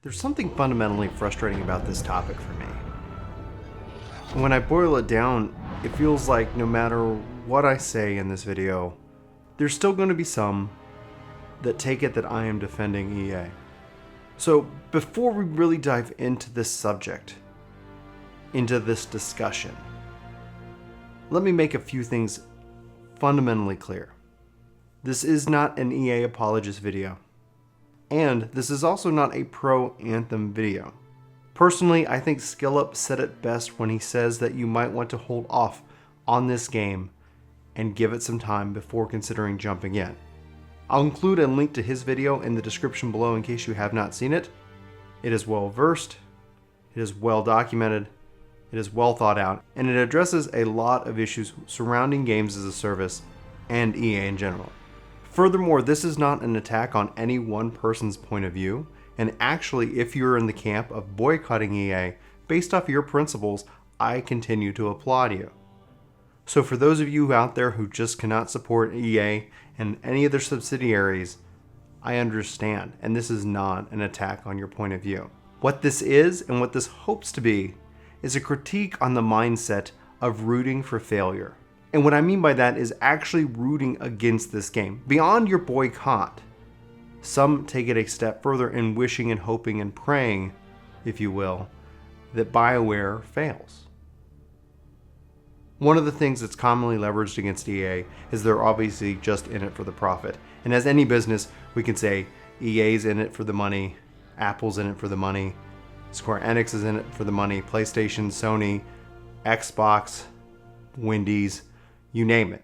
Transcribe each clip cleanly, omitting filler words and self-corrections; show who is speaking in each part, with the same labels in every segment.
Speaker 1: There's something fundamentally frustrating about this topic for me. When I boil it down, it feels like no matter what I say in this video, there's still going to be some that take it that I am defending EA. So before we really dive into this subject, into this discussion, let me make a few things fundamentally clear. This is not an EA apologist video. And this is also not a pro Anthem video. Personally, I think SkillUp said it best when he says that you might want to hold off on this game and give it some time before considering jumping in. I'll include a link to his video in the description below in case you have not seen it. It is well versed, it is well documented, it is well thought out, and it addresses a lot of issues surrounding games as a service and EA in general. Furthermore, this is not an attack on any one person's point of view, and actually, if you're in the camp of boycotting EA based off your principles, I continue to applaud you. So for those of you out there who just cannot support EA and any of their subsidiaries, I understand, and this is not an attack on your point of view. What this is, and what this hopes to be, is a critique on the mindset of rooting for failure. And what I mean by that is actually rooting against this game, beyond your boycott. Some take it a step further in wishing and hoping and praying, if you will, that BioWare fails. One of the things that's commonly leveraged against EA is they're obviously just in it for the profit. And as any business, we can say EA's in it for the money, Apple's in it for the money, Square Enix is in it for the money, PlayStation, Sony, Xbox, Wendy's, you name it.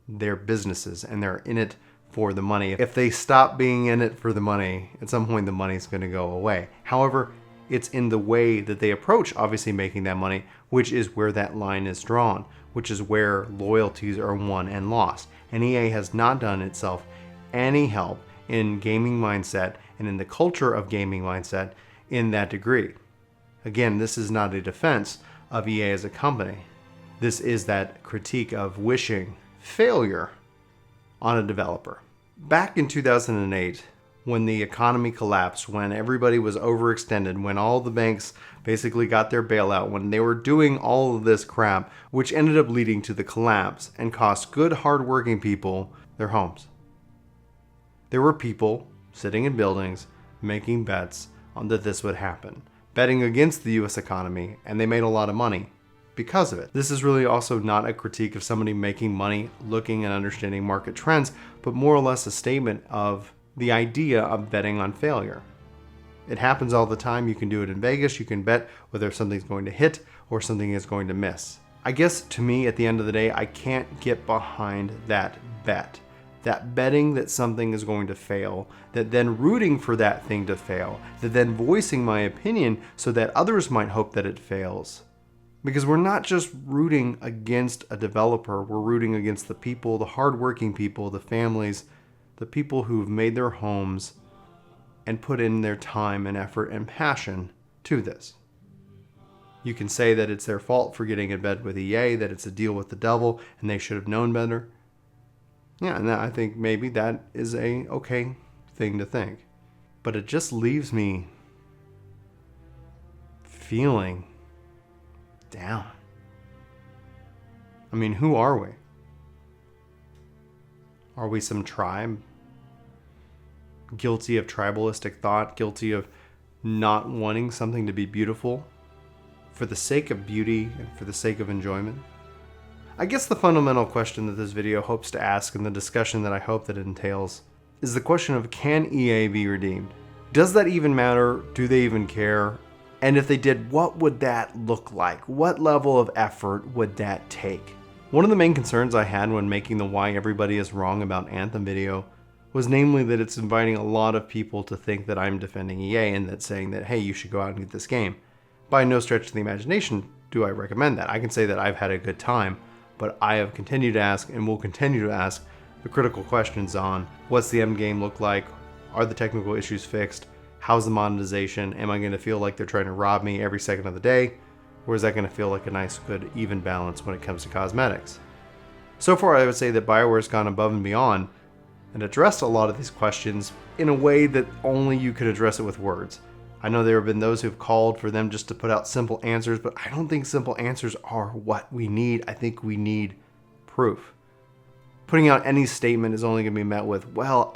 Speaker 1: They're businesses and they're in it for the money. If they stop being in it for the money, at some point the money's going to go away. However, it's in the way that they approach obviously making that money, which is where that line is drawn, which is where loyalties are won and lost. And EA has not done itself any help in gaming mindset and in the culture of gaming mindset in that degree. Again, this is not a defense of EA as a company. This is that critique of wishing failure on a developer. Back in 2008, when the economy collapsed, when everybody was overextended, when all the banks basically got their bailout, when they were doing all of this crap, which ended up leading to the collapse and cost good, hardworking people their homes. There were people sitting in buildings making bets on that this would happen, betting against the US economy, and they made a lot of money because of it. This is really also not a critique of somebody making money, looking and understanding market trends, but more or less a statement of the idea of betting on failure. It happens all the time. You can do it in Vegas. You can bet whether something's going to hit or something is going to miss. I guess to me, at the end of the day, I can't get behind that bet. That betting that something is going to fail, that then rooting for that thing to fail, that then voicing my opinion so that others might hope that it fails. Because we're not just rooting against a developer, we're rooting against the people, the hardworking people, the families, the people who've made their homes and put in their time and effort and passion to this. You can say that it's their fault for getting in bed with EA, that it's a deal with the devil and they should have known better. Yeah, and I think maybe that is a okay thing to think. But it just leaves me feeling down. I mean, who are we? Are we some tribe? Guilty of tribalistic thought, guilty of not wanting something to be beautiful for the sake of beauty and for the sake of enjoyment? I guess the fundamental question that this video hopes to ask and the discussion that I hope that it entails is the question of, can EA be redeemed? Does that even matter? Do they even care? And if they did, what would that look like? What level of effort would that take? One of the main concerns I had when making the Why Everybody Is Wrong About Anthem video was namely that it's inviting a lot of people to think that I'm defending EA and that saying that, hey, you should go out and get this game. By no stretch of the imagination do I recommend that. I can say that I've had a good time, but I have continued to ask and will continue to ask the critical questions on what's the end game look like? Are the technical issues fixed? How's the monetization? Am I going to feel like they're trying to rob me every second of the day? Or is that going to feel like a nice, good, even balance when it comes to cosmetics? So far, I would say that BioWare has gone above and beyond and addressed a lot of these questions in a way that only you could address it with words. I know there have been those who've called for them just to put out simple answers, but I don't think simple answers are what we need. I think we need proof. Putting out any statement is only going to be met with, well,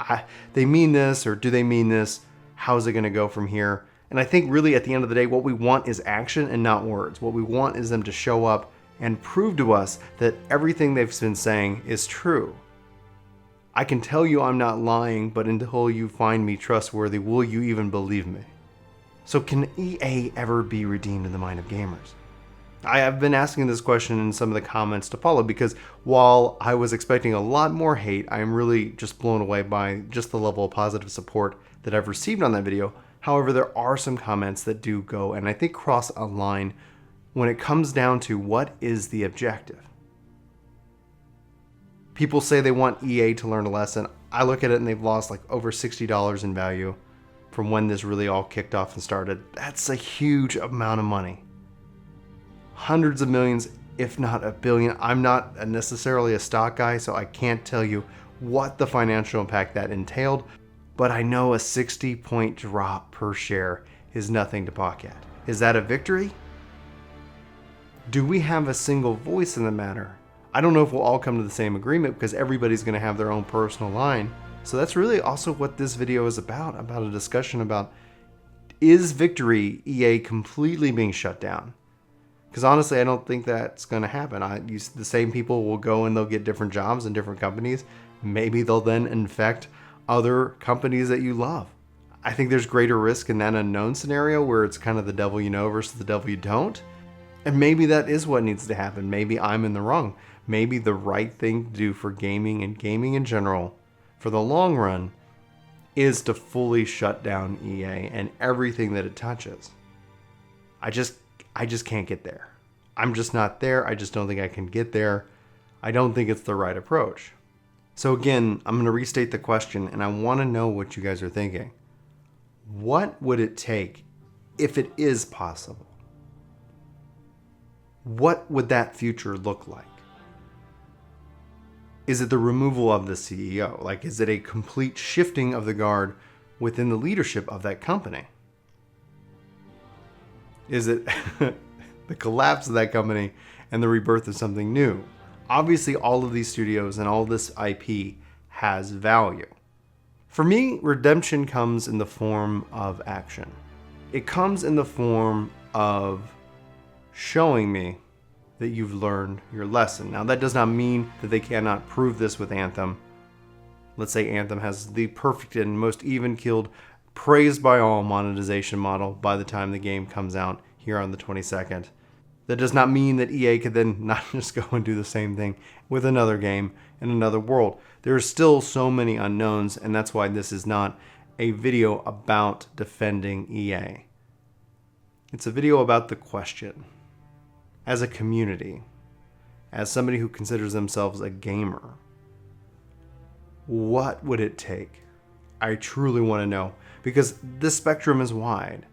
Speaker 1: they mean this, or do they mean this? How's it going to go from here? And I think really at the end of the day, what we want is action and not words. What we want is them to show up and prove to us that everything they've been saying is true. I can tell you I'm not lying, but until you find me trustworthy, will you even believe me? So can EA ever be redeemed in the mind of gamers? I have been asking this question in some of the comments to follow, because while I was expecting a lot more hate, I am really just blown away by just the level of positive support that I've received on that video. However, there are some comments that do go, and I think cross a line when it comes down to what is the objective. People say they want EA to learn a lesson. I look at it and they've lost like over $60 in value from when this really all kicked off and started. That's a huge amount of money. Hundreds of millions, if not a billion. I'm not necessarily a stock guy, so I can't tell you what the financial impact that entailed, but I know a 60-point drop per share is nothing to balk at. Is that a victory? Do we have a single voice in the matter? I don't know if we'll all come to the same agreement, because everybody's going to have their own personal line. So that's really also what this video is about a discussion about, is victory EA completely being shut down? Because honestly, I don't think that's going to happen. The same people will go and they'll get different jobs in different companies. Maybe they'll then infect other companies that you love. I think there's greater risk in that unknown scenario where it's kind of the devil you know versus the devil you don't. And maybe that is what needs to happen. Maybe I'm in the wrong. Maybe the right thing to do for gaming and gaming in general for the long run is to fully shut down EA and everything that it touches. I just can't get there. I'm just not there. I just don't think I can get there. I don't think it's the right approach. So again, I'm going to restate the question, and I want to know what you guys are thinking. What would it take if it is possible? What would that future look like? Is it the removal of the CEO? Like, is it a complete shifting of the guard within the leadership of that company? Is it the collapse of that company and the rebirth of something new? Obviously, all of these studios and all this IP has value. For me, redemption comes in the form of action. It comes in the form of showing me that you've learned your lesson. Now, that does not mean that they cannot prove this with Anthem. Let's say Anthem has the perfect and most even-keeled, praised by all monetization model by the time the game comes out here on the 22nd. That does not mean that EA could then not just go and do the same thing with another game in another world. There are still so many unknowns, and that's why this is not a video about defending EA. It's a video about the question. As a community, as somebody who considers themselves a gamer, what would it take? I truly want to know, because the spectrum is wide.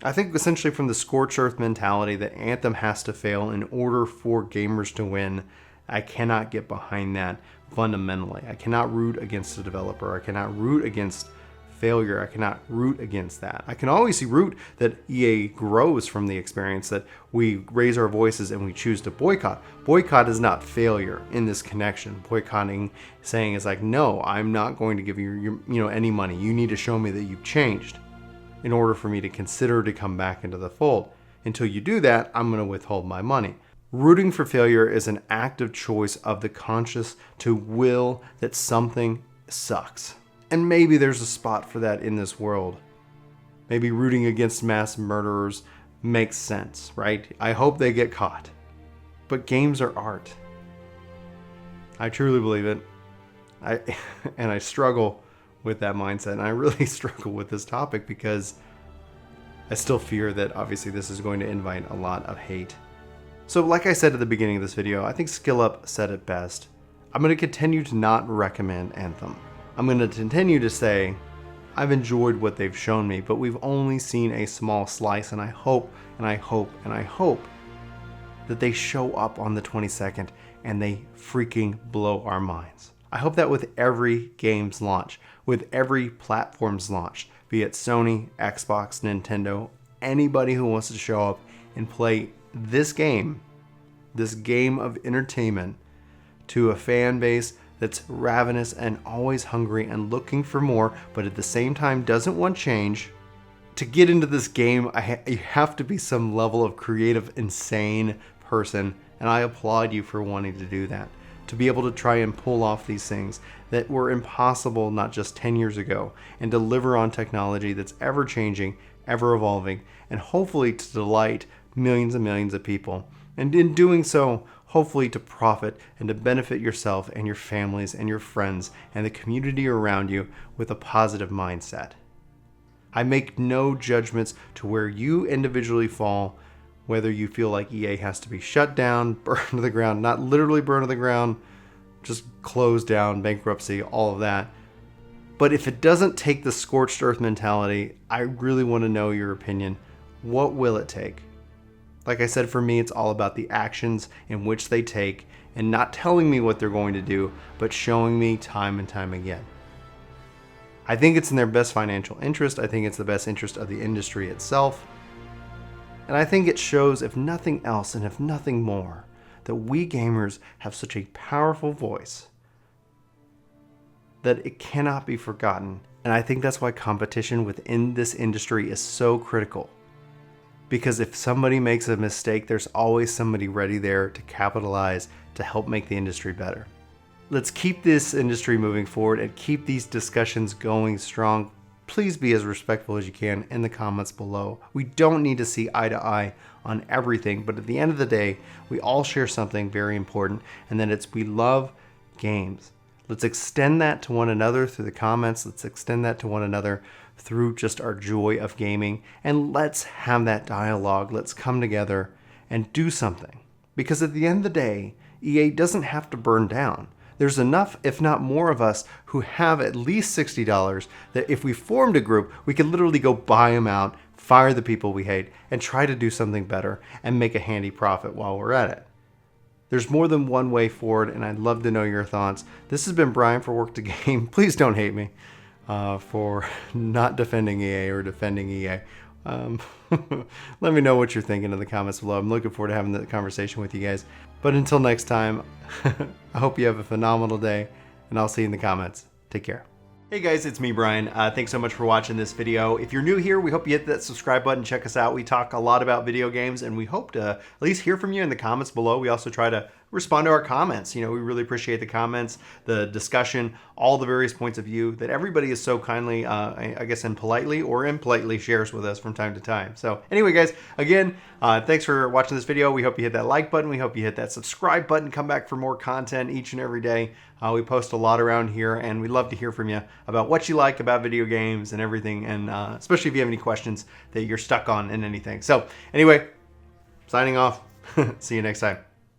Speaker 1: I think essentially from the scorched earth mentality that Anthem has to fail in order for gamers to win, I cannot get behind that fundamentally. I cannot root against the developer. I cannot root against failure. I cannot root against that. I can always root that EA grows from the experience, that we raise our voices and we choose to boycott. Boycott is not failure in this connection. Boycotting, saying is like, no, I'm not going to give you any money. You need to show me that you've changed in order for me to consider to come back into the fold. Until you do that, I'm going to withhold my money. Rooting for failure is an active choice of the conscious to will that something sucks. And maybe there's a spot for that in this world. Maybe rooting against mass murderers makes sense, right? I hope they get caught. But games are art. I truly believe it. I struggle with that mindset. And I really struggle with this topic because I still fear that obviously this is going to invite a lot of hate. So like I said at the beginning of this video, I think SkillUp said it best. I'm going to continue to not recommend Anthem. I'm going to continue to say I've enjoyed what they've shown me, but we've only seen a small slice, and I hope that they show up on the 22nd and they freaking blow our minds. I hope that with every game's launch, with every platform's launch, be it Sony, Xbox, Nintendo, anybody who wants to show up and play this game of entertainment to a fan base that's ravenous and always hungry and looking for more, but at the same time doesn't want change. To get into this game, you have to be some level of creative, insane person, and I applaud you for wanting to do that. To be able to try and pull off these things that were impossible not just 10 years ago, and deliver on technology that's ever changing, ever evolving, and hopefully to delight millions and millions of people. And in doing so, hopefully to profit and to benefit yourself and your families and your friends and the community around you with a positive mindset. I make no judgments to where you individually fall, whether you feel like EA has to be shut down, burned to the ground, not literally burned to the ground, just closed down, bankruptcy, all of that. But if it doesn't take the scorched earth mentality, I really want to know your opinion. What will it take? Like I said, for me, it's all about the actions in which they take and not telling me what they're going to do, but showing me time and time again. I think it's in their best financial interest. I think it's the best interest of the industry itself. And I think it shows, if nothing else and if nothing more, that we gamers have such a powerful voice that it cannot be forgotten. And I think that's why competition within this industry is so critical. Because if somebody makes a mistake, there's always somebody ready there to capitalize, to help make the industry better. Let's keep this industry moving forward and keep these discussions going strong. Please be as respectful as you can in the comments below. We don't need to see eye to eye on everything, but at the end of the day, we all share something very important, and that it's we love games. Let's extend that to one another through the comments. Let's extend that to one another through just our joy of gaming, and let's have that dialogue. Let's come together and do something, because at the end of the day, EA doesn't have to burn down. There's enough, if not more, of us who have at least $60 that if we formed a group, we could literally go buy them out, fire the people we hate, and try to do something better and make a handy profit while we're at it. There's more than one way forward, and I'd love to know your thoughts. This has been Brian for Work to Game. Please don't hate me for not defending EA or defending EA. Let me know what you're thinking in the comments below. I'm looking forward to having that conversation with you guys. But until next time, I hope you have a phenomenal day, and I'll see you in the comments. Take care. Hey guys, it's me, Brian. Thanks so much for watching this video. If you're new here, we hope you hit that subscribe button. Check us out. We talk a lot about video games, and we hope to at least hear from you in the comments below. We also try to respond to our comments. You know, we really appreciate the comments, the discussion, all the various points of view that everybody is so kindly, I guess, and politely or impolitely shares with us from time to time. So anyway, guys, again, thanks for watching this video. We hope you hit that like button. We hope you hit that subscribe button. Come back for more content each and every day. We post a lot around here, and we'd love to hear from you about what you like about video games and everything, and especially if you have any questions that you're stuck on in anything. So anyway, signing off. See you next time.